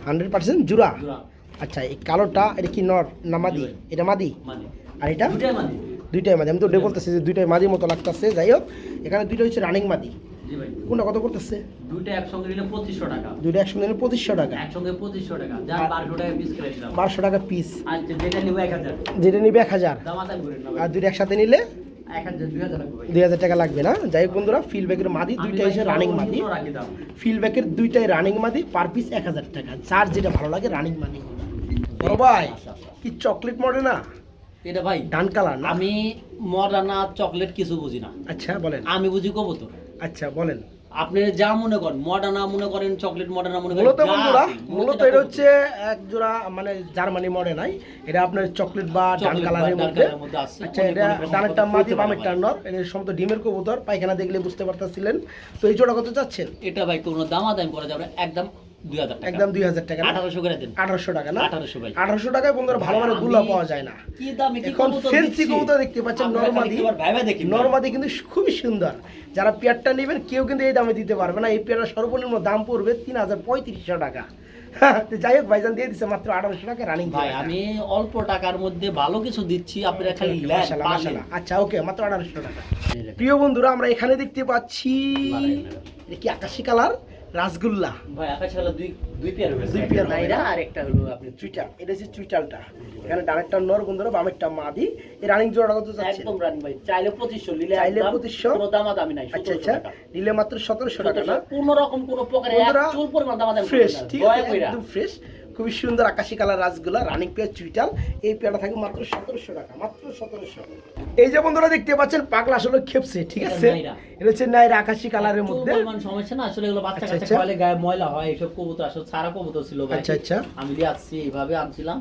100% 100% জোড়া। জোড়া। আচ্ছা, এই কালোটা এটা কি নর না মাদি? এটা মাদি। মানে আর এটা দুটাই মাদি। দুইটাই মাদি। আমি তো ওটাই বলতেছি যে দুইটাই মাদির মতো লাগতেছে। যাই হোক, এখানে দুইটা হচ্ছে রানিং মাদি। জি ভাই। কোনটা কত পড়তেছে? দুইটা একসঙ্গে নিলে 2500 টাকা। দুইটা একসঙ্গে নিলে 2500 টাকা, একসঙ্গে 2500 টাকা। যার 1200 টাকা পিস করে দিলাম। 1200 টাকা পিস। আর যেটা নিব 1000। যেটা নিবে 1000, দামাদামি করেন না ভাই। আর দুইটা একসাথে নিলে 1000 2000 লাগবে ভাই। 2000 টাকা লাগবে না? যাই হোক বন্ধুরা, ফিল ব্যাকের মাদি দুইটাই হচ্ছে রানিং মাদি। রাখি দাম। ফিল ব্যাকের দুইটাই রানিং মাদি, পার পিস 1000 টাকা। যার যেটা ভালো লাগে রানিং মাদি। বড় ভাই, কি চকলেট মডেল না? এটা ভাই ডান কালার না? আমি মডার্না চকলেট কিছু বুঝি না। আচ্ছা বলেন। আমি বুঝি কবুতর। আচ্ছা বলেন। আপনি যা মনে করেন, মডার্না মনে করেন, চকলেট মডার্না মনে করেন, মূলত যা বন্ধুরা আছে, মূলত এটা হচ্ছে এক জোড়া মানে জার্মানি মডে নাই, এটা আপনার চকলেট বা ডান চকলেট বা কালারের ডান মধ্যে। কালারের মধ্যে আছে। আচ্ছা, অনেক এটা অনেক রকম ডানেরটা কথা মাদি বলতে পারে বামেরটা ভাই। নর, এটা সমস্ত ডিমের কবুতর, পায়খানা দেখলে বুঝতে পারতেছিলেন। তো এই জোড়া কত চাচ্ছেন? এটা ভাই কোনো দামাদামি করা যাবে না, একদম 2000 টাকা। একদম 2000 টাকা না? 1800 করে দেন। 1800 টাকা না? 1800 ভাই। 1800 টাকায় বন্ধুরা ভালো মানে আমি গুলা পাওয়া যায় না। কি দামে কি এখন কবুতর ফেন্সি দিচ্ছি? কবুতর দেখতে পাচ্ছেন, আপনারা খালি নরমাদি একবার ভাইবা দেখেন ভাই। নরমাদি কিন্তু খুবই সুন্দর। যারা পেয়ারটা নেবেন কেউ কিন্তু এই দামে দিতে পারবে না। এই পেয়ারটার সর্বনিম্ন দাম পড়বে 3500 টাকা। তো যাই হোক, ভাইজান দিয়ে দিচ্ছে মাত্র 1800 টাকা রানিং। ভাই আমি অল্প টাকার মধ্যে ভালো কিছু দিচ্ছি, আপনারা খালি লেন মাশাআল্লাহ, পালেন। মাশাআল্লাহ। আচ্ছা, ওকে, মাত্র 1800 টাকা। প্রিয় বন্ধুরা, আমরা এখানে দেখতে পাচ্ছি এটা কি আকাশী কালার রাসগোল্লা ভাই আকাশ কালার দুই পেয়ার হয়েছে, দুই পেয়ার একটা হবে নাইরা না? আর একটা হলো আপনি চুইটাল। এটা হচ্ছে চুইটালটা। এখানে ডানেরটা নর বন্ধুরা, বামেরটা মাদি। এই রানিং জোড়াটা কত যাচ্ছে? একদম রানি ভাই, চাইলে 2500 নিলে চাইলে একদম 2500? কোনো দামাদামি নাই, আচ্ছা 1700 আচ্ছা, টাকা। নিলে মাত্র 1700 টাকা না? কোনো রকম কোনো প্রকারে এক বন্ধুরা, চুল পরিমাণ দামাদামি ফ্রেশ, করবেন না, ঠিক দয়া আছে, কইরা। একদম ফ্রেশ। খুবই সুন্দর আকাশী কালার রাসগোল্লা, রানিং পেয়ার চুইটাল। এই পেয়ারটা থাকে মাত্র 1700 টাকা, মাত্র 1700। এই যে বন্ধুরা দেখতে পাচ্ছেন, পাগলা আসলে খেপছে, ঠিক এটা আছে? নাইরা। এটা হচ্ছে নাইরা আকাশী কালারের চুল মধ্যে। পরিমাণ সমস্যা না, আসলে এগুলো বাচ্চা আচ্ছা, কাচ্চা আচ্ছা। খাওয়ালে গায়ে ময়লা হয়, এসব কবুতর আসলে সারা কবুতর ছিল ভাই। আচ্ছা, আচ্ছা। আমি দিয়ে আসছি, এইভাবে আনছিলাম,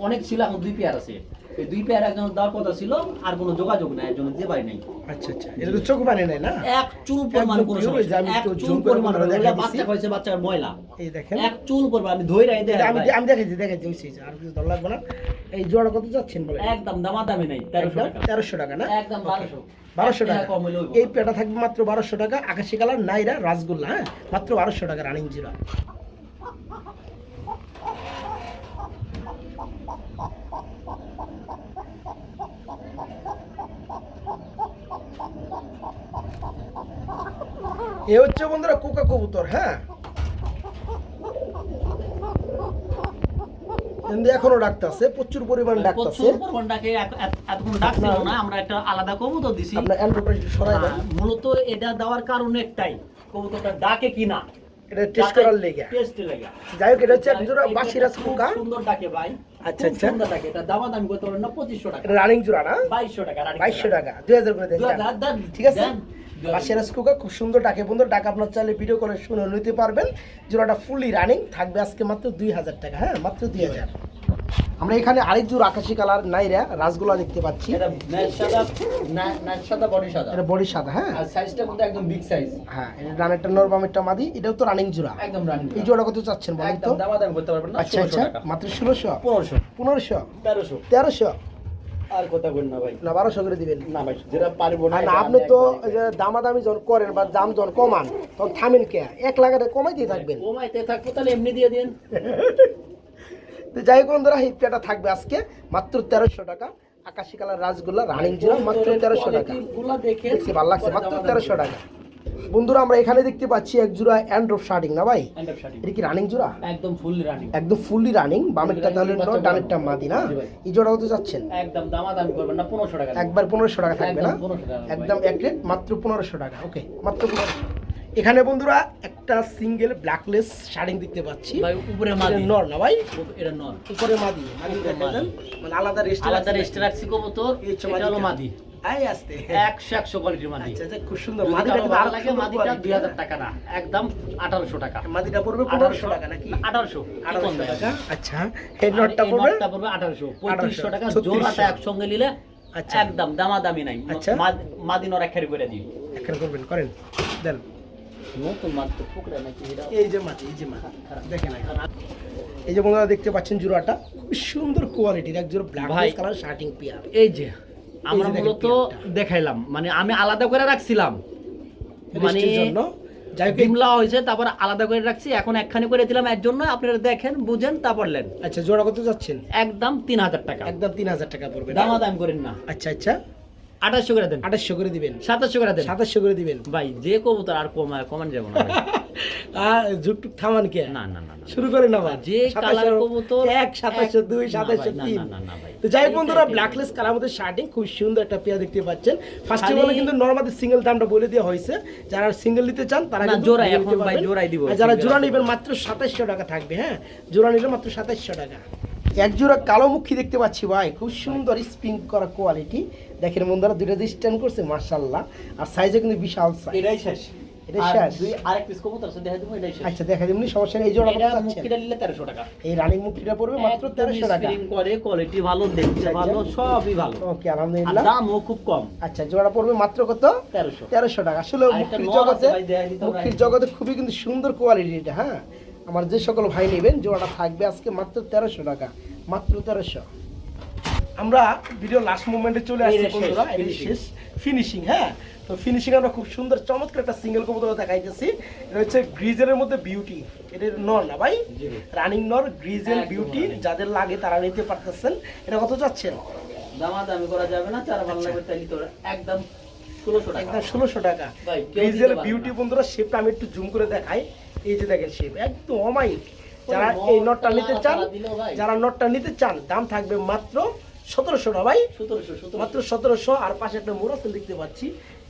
অনেক ছিল, এখন দুই পেয়ার আছে। এই দুই পেয়ার একজন দেওয়ার কথা ছিল, আর কোনো যোগাযোগ নাই, একজন দিতে পারি নাই। আচ্ছা আচ্ছা, এটা তো চোখ বানিয়ে নেয় না? এক চুল পরিমাণ একদম কোনো pure, সমস্যা আমি এক একটু চুল zoom করে পরিমাণ আপনাদের হলো, দেখাই বাচ্চা দিচ্ছি। হয়েছে, বাচ্চার ময়লা এই দেখেন, এক চুল পরিমাণ, আমি ধইরা এই দেখেন আমি ভাই। আমি দেখাচ্ছি ওই আর কিছু ধর লাগবে না। এই জোড়া কত যাচ্ছেন বলে? একদম দামাদামি নাই, 1300 টাকা। 1300 টাকা না? একদম 1200 1200 টাকা। কম হইলেও হইবো। এই পেটা থাকবে মাত্র 1200 টাকা, আকাশী কালার নাইরা রাসগোল্লা, হ্যাঁ, মাত্র 1200 টাকা রানিং জিরা। এ হচ্ছে বন্ধুরা কোকা কবুতর, হ্যাঁ, কিন্তু এখনো ডাকতেছে, প্রচুর পরিমাণ ডাকতেছে। প্রচুর পরিমাণ ডাকে, এতক্ষণ ডাকছিল না, আমরা একটা আলাদা কবুতর দিছি। আপনার অ্যান্ড্রয়েড সরাই দেন। মূলত এটা দেওয়ার কারণ একটাই, কবুতরটা ডাকে কিনা, এটা টেস্ট করার লেগে। টেস্ট লাগে। যাই হোক, এটা হচ্ছে একজোড়া বাসিরাজ খুব কোকা। সুন্দর ডাকে ভাই। আচ্ছা, খুব আচ্ছা। সুন্দর ডাকে, এটা দামাদামি করতে পারেন না, 2500 টাকা, এটা রানিং জোড়া না? 2200 টাকা, 2200 টাকা, 2000 করে দেন। 2000 দেন, ঠিক আছে? দেন। বাসিরাজ কোকা খুব সুন্দর ডাকে বন্ধুরা, ডাক আপনার চাইলে ভিডিও কলে শুনে নিতে পারবেন। জোড়াটা ফুলি রানিং থাকবে আজকে মাত্র 2000 টাকা, হ্যাঁ, মাত্র 2000। আমরা এখানে আরেক জোড়া আকাশী কালার নাইরা রাসগোল্লা দেখতে পাচ্ছি। এটা ম্যাচ সাদা, ম্যাচ সাদা, বডি সাদা, এটা বডি সাদা, হ্যাঁ, আর সাইজটা কিন্তু একদম বিগ সাইজ, হ্যাঁ, এটা ডানেরটা নর বামেরটা মাদি। এটাও তো রানিং জোড়া। একদম রানিং। এই জোড়া কত চাচ্ছেন বলেন তো? একদম দামাদামি করতে পারবেন না, আচ্ছা 1600 আচ্ছা, টাকা, মাত্র 1600, 1500, 1500, 1300, 1300 আর কথা বল না ভাই, না 1200 করে দিবেন। না ভাই, যেটা পারবো না। আর না, আপনি তো এই যে দামাদামি যখন করেন বা দাম যখন কমান তখন থামেন কে? 1 লাখ টাকা কমাইতেই থাকবেন। কমাইতে থাকবো, তাহলে এমনি দিয়ে দিন। তো যাই হোক বন্ধুরা, এই পেটা থাকবে আজকে মাত্র 1300 টাকা, আকাশী কালার রাসগোল্লা রানিং জোড়া, মাত্র 1300 টাকা। গুলা দেখে দেখছি ভালো লাগছে, মাত্র 1300 টাকা। বন্ধুরা, আমরা এখানে দেখতে পাচ্ছি এক জোড়া অ্যান্ড্রপ শার্টিং না ভাই? এটা কি রানিং জোড়া? একদম ফুল রানিং, একদম ফুললি রানিং, বামেরটা তাহলে নর, ডানেরটা মাদি না? এই জোড়া কত যাচ্ছেন? একদম দামাদামি করবেন না, 1500 টাকা, একবার 1500 টাকা থাকবে না? একদম 1500 টাকা, একদম এক রেট, মাত্র 1500 টাকা। ওকে, মাত্র 1500। এখানে বন্ধুরা একটা সিঙ্গেল ব্ল্যাকলেস শার্টিং দেখতে পাচ্ছি। ভাই উপরে এটা মাদি, নর না ভাই? এটা নর, উপরে মাদি, মাদি উপরে দেখালেন, মানে আলাদা রেস্ট, আলাদা রেস্টে রাখছি কবুতর। এই হচ্ছে এটা হলো মাদিটা। মাদি, আই আসতে 100 কোয়ালিটির মাদি। আচ্ছা আচ্ছা, খুব সুন্দর। যদি মাদিটা কারো কিন্তু ভালো আরো লাগে, সুন্দর মাদিটা quality, 2000 টাকা না, একদম 1800 টাকা। মাদিটা পড়বে 1500 টাকা নাকি? 1800, 1800 টাকা। আচ্ছা, হেড আর নটটা এই পড়বে নটটা পড়বে 1800, 3500 টাকা 3600 জোড়াটা একসঙ্গে নিলে আচ্ছা। একদম দামাদামি নাই। আচ্ছা। মাদি নর একখারি করে দিই। এখানে করবেন, করেন দেন। নতুন মাদ তো ফুকরা নাকি এটা? এই যে মাদি, এই যে মাদি দেখেন। এই যে বন্ধুরা দেখতে পাচ্ছেন জোড়াটা খুব সুন্দর কোয়ালিটির, এক জোড়া ব্ল্যাক ভাই। Colour shirting pair. এই যে আমরা দেখেন মূলত পেয়ারটা। দেখাইলাম, মানে আমি আলাদা করে রাখছিলাম, মানে রেস্টের জন্য। যাই হোক, ডিমলা হয়েছে, তারপর আলাদা করে রাখছি, এখন একখানি করে দিলাম এর জন্য, আপনারা দেখেন বুঝেন তারপর নেন। আচ্ছা, জোড়া কত যাচ্ছেন? একদম 3000 টাকা, একদম 3000 টাকা পড়বে না? দামাদাম করেন না। আচ্ছা আচ্ছা, 2800 করে দেন, 2800 করে দিবেন, 2700 করে দেন 2700 করে দিবেন। ভাই। যে কবুতর আর কমান যাবো না ভাই। আর ঝুকটুক থামান কে? না না না না, শুরু করেন আবার। যে কালার কবুতর 1, 2700, 2, না ভাই, 2703। না, না ভাই। তো যাই হোক বন্ধুরা, ব্ল্যাকলেস কালার মধ্যে শার্টিং খুব সুন্দর একটা পেয়ার দেখতে পাচ্ছেন। ফার্স্টে খালি- বলে কিন্তু নরমালি সিঙ্গেল দামটা বলে দেওয়া হয়েছে, যারা সিঙ্গেল নিতে চান তারা না, কিন্তু জোড়াই নিয়ে এখন নিতে ভাই, পারবেন। জোড়াই দিব। আর যারা single জোড়া আছে। নেবেন মাত্র 2700 টাকা থাকবে, হ্যাঁ, জোড়া নিলে মাত্র 2700 টাকা। এক জোড়া কালো মুখী দেখতে পাচ্ছি ভাই, খুব সুন্দর স্প্রিং করা কোয়ালিটি। দেখেন বন্ধুরা, দুটো যে স্ট্যান্ড করছে মাশাআল্লাহ, আর সাইজে কিন্তু বিশাল সাইজ। এটাই শেষ, এটা আর শেষ। আরেক পিস কবুতর আছে দেখা দেবো, এটাই শেষ। আচ্ছা দেখা দিমনি, সমস্যা নেই। এই জোড়া কত এটা যাচ্ছে? মুক্তিটা নিলে 1300 টাকা। এই রানিং মুক্তিটা পড়বে মাত্র 1300 টাকা। স্প্রিং করে, কোয়ালিটি ভালো, দেখতে আচ্ছা, ভালো, সবই ভালো। ওকে আর আলহামদুলিল্লাহ। দামও খুব কম, আচ্ছা জোড়া পড়বে মাত্র কত? 1300। 1300 টাকা। আসলে আরেকটা মুক্তির নর আছে জগতে, ভাই, দেখাই দিতে হবে। মুক্তির জগতে খুবই কিন্তু সুন্দর কোয়ালিটি এটা। হ্যাঁ, আমার যে সকল ভাই নেবেন জোড়াটা থাকবে আজকে মাত্র 1300 টাকা, মাত্র 1300। আমরা ভিডিও লাস্ট মোমেন্টে চলে আসছি এই শেষ, বন্ধুরা, এই finishing। শেষ ফিনিশিং। হ্যাঁ, তো ফিনিশিং আমরা খুব সুন্দর চমৎকার একটা সিঙ্গেল কবুতর দেখাইতেছি। এটা হচ্ছে গ্রিজেলের মধ্যে বিউটি, এটা নর না ভাই, জি। রানিং নর গ্রিজেল একদম বিউটি। running। যাদের লাগে তারা নিতে পারতেছেন। এটা কত যাচ্ছেন? দামাদামি করা যাবে না, যারা ভালো লাগবে তাই নিতে পারে। একদম 1600 টাকা। একদম 1600 টাকা। ভাই, কেউ গ্রিজেল দিতে পারবে বিউটি না। বন্ধুরা, শেপটা আমি একটু জুম করে দেখাই। এই যে দেখেন শেপ একদম অমায়িক। যারা নর এই নটটা নিতে চান, তারা দিলেও ভাই। যারা নটটা নিতে চান, দাম থাকবে মাত্র 1700 না ভাই, 1700। মাত্র 1700। আর পাশে একটা মোরাসেল দেখতে পাচ্ছি,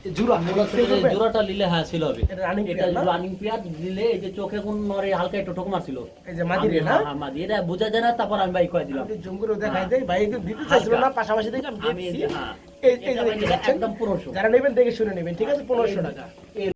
এই জোড়া মোরাসেল এই করবে। জোড়াটা নিলে হ্যাঁ ছিল হবে। এটা running এটা pair না? রানিং পেয়ার দিলে এই যে চোখে কোন নরে হালকা একটু ঠোক মারছিল। এই যে মাদিরে না? হ্যাঁ, মাদি। এটা বোঝা যায় না, তারপর আমি ভাই কয়ে দিলাম। আমি জুম করে দেখাই দেই ভাই, একটু দিতে চাইছিল না, পাশাপাশি দেখে আমি আমি দেখছি। হ্যাঁ, এই এটা ভাই দেখতে নিলে পাচ্ছেন? একদম 1500। যারা নেবেন দেখে শুনে নেবেন, ঠিক আছে? 1500 টাকা।